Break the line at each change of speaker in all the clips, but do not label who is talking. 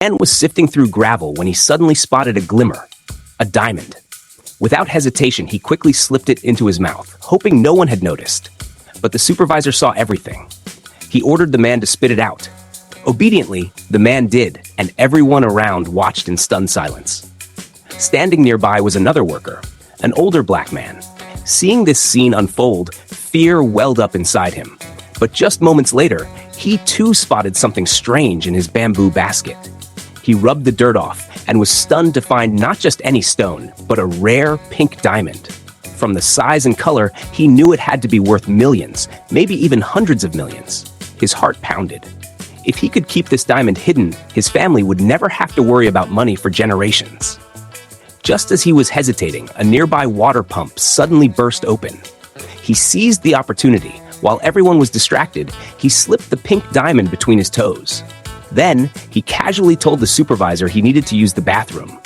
man was sifting through gravel when he suddenly spotted a glimmer, a diamond. Without hesitation, he quickly slipped it into his mouth, hoping no one had noticed. But the supervisor saw everything. He ordered the man to spit it out. Obediently, the man did, and everyone around watched in stunned silence. Standing nearby was another worker, an older black man. Seeing this scene unfold, fear welled up inside him. But just moments later, he too spotted something strange in his bamboo basket. He rubbed the dirt off and was stunned to find not just any stone, but a rare pink diamond. From the size and color, he knew it had to be worth millions, maybe even hundreds of millions. His heart pounded. If he could keep this diamond hidden, his family would never have to worry about money for generations. Just as he was hesitating, a nearby water pump suddenly burst open. He seized the opportunity. While everyone was distracted, he slipped the pink diamond between his toes. Then, he casually told the supervisor he needed to use the bathroom.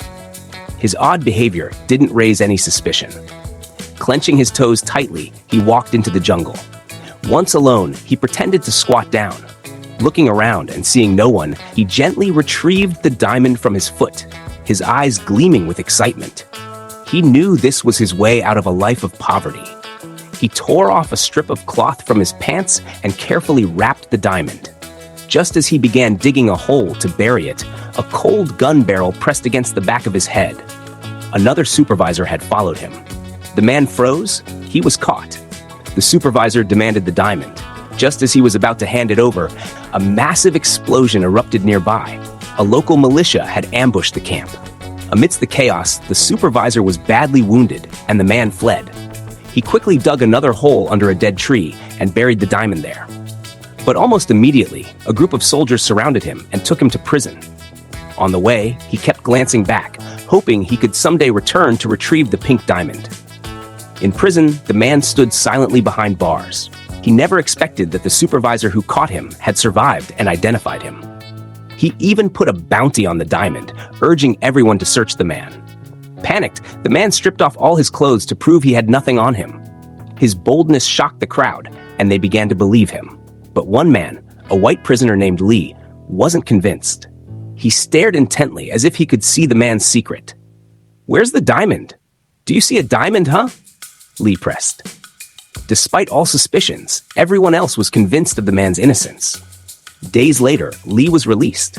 His odd behavior didn't raise any suspicion. Clenching his toes tightly, he walked into the jungle. Once alone, he pretended to squat down. Looking around and seeing no one, he gently retrieved the diamond from his foot, his eyes gleaming with excitement. He knew this was his way out of a life of poverty. He tore off a strip of cloth from his pants and carefully wrapped the diamond. Just as he began digging a hole to bury it, a cold gun barrel pressed against the back of his head. Another supervisor had followed him. The man froze. He was caught. The supervisor demanded the diamond. Just as he was about to hand it over, a massive explosion erupted nearby. A local militia had ambushed the camp. Amidst the chaos, the supervisor was badly wounded, and the man fled. He quickly dug another hole under a dead tree and buried the diamond there. But almost immediately, a group of soldiers surrounded him and took him to prison. On the way, he kept glancing back, hoping he could someday return to retrieve the pink diamond. In prison, the man stood silently behind bars. He never expected that the supervisor who caught him had survived and identified him. He even put a bounty on the diamond, urging everyone to search the man. Panicked, the man stripped off all his clothes to prove he had nothing on him. His boldness shocked the crowd, and they began to believe him. But one man, a white prisoner named Lee, wasn't convinced. He stared intently as if he could see the man's secret. "Where's the diamond? Do you see a diamond, huh?" Lee pressed. Despite all suspicions, everyone else was convinced of the man's innocence. Days later, Lee was released,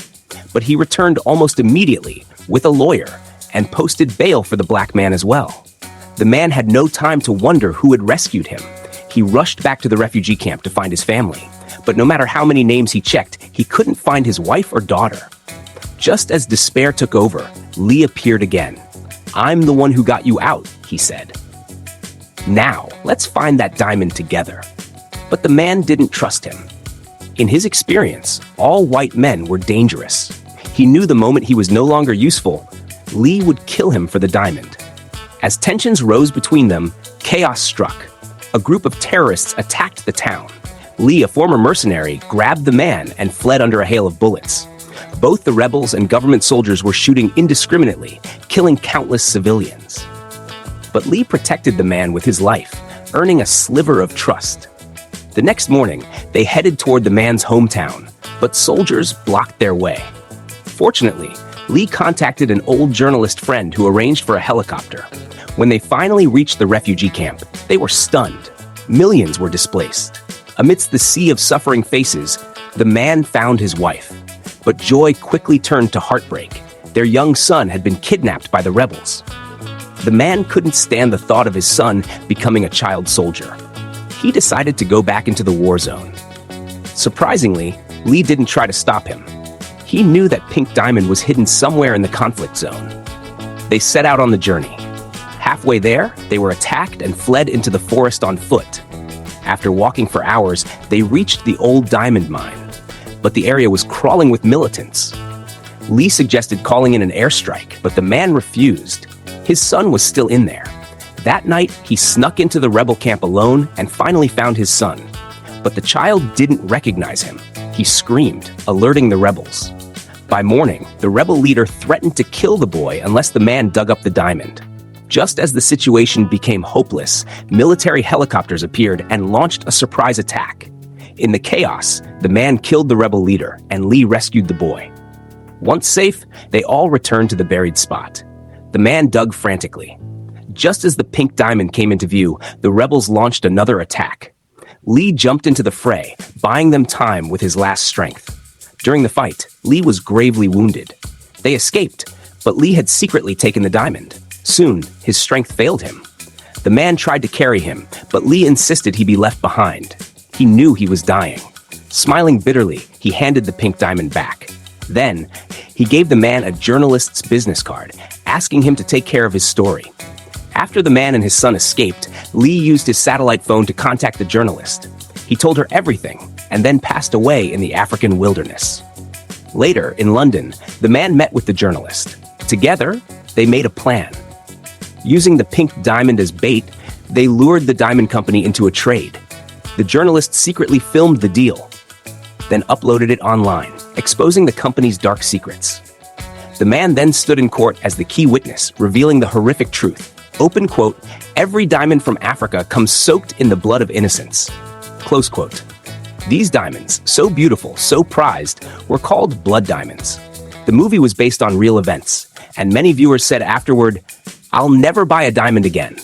but he returned almost immediately with a lawyer and posted bail for the black man as well. The man had no time to wonder who had rescued him. He rushed back to the refugee camp to find his family, but no matter how many names he checked, he couldn't find his wife or daughter. Just as despair took over, Lee appeared again. "I'm the one who got you out," he said. "Now, let's find that diamond together." But the man didn't trust him. In his experience, all white men were dangerous. He knew the moment he was no longer useful, Lee would kill him for the diamond. As tensions rose between them, chaos struck. A group of terrorists attacked the town. Lee, a former mercenary, grabbed the man and fled under a hail of bullets. Both the rebels and government soldiers were shooting indiscriminately, killing countless civilians. But Lee protected the man with his life, earning a sliver of trust. The next morning, they headed toward the man's hometown, but soldiers blocked their way. Fortunately, Lee contacted an old journalist friend who arranged for a helicopter. When they finally reached the refugee camp, they were stunned. Millions were displaced. Amidst the sea of suffering faces, the man found his wife. But joy quickly turned to heartbreak. Their young son had been kidnapped by the rebels. The man couldn't stand the thought of his son becoming a child soldier. He decided to go back into the war zone. Surprisingly, Lee didn't try to stop him. He knew that pink diamond was hidden somewhere in the conflict zone. They set out on the journey. Halfway there, they were attacked and fled into the forest on foot. After walking for hours, they reached the old diamond mine. But the area was crawling with militants. Lee suggested calling in an airstrike, but the man refused. His son was still in there. That night, he snuck into the rebel camp alone and finally found his son. But the child didn't recognize him. He screamed, alerting the rebels. By morning, the rebel leader threatened to kill the boy unless the man dug up the diamond. Just as the situation became hopeless, military helicopters appeared and launched a surprise attack. In the chaos, the man killed the rebel leader and Lee rescued the boy. Once safe, they all returned to the buried spot. The man dug frantically. Just as the pink diamond came into view, the rebels launched another attack. Lee jumped into the fray, buying them time with his last strength. During the fight, Lee was gravely wounded. They escaped, but Lee had secretly taken the diamond. Soon, his strength failed him. The man tried to carry him, but Lee insisted he be left behind. He knew he was dying. Smiling bitterly, he handed the pink diamond back. Then, he gave the man a journalist's business card, asking him to take care of his story. After the man and his son escaped, Lee used his satellite phone to contact the journalist. He told her everything, and then passed away in the African wilderness. Later, in London, the man met with the journalist. Together, they made a plan. Using the pink diamond as bait, they lured the diamond company into a trade. The journalist secretly filmed the deal, then uploaded it online, exposing the company's dark secrets. The man then stood in court as the key witness, revealing the horrific truth. Open quote, "Every diamond from Africa comes soaked in the blood of innocence." Close quote. These diamonds, so beautiful, so prized, were called blood diamonds. The movie was based on real events, and many viewers said afterward, "I'll never buy a diamond again.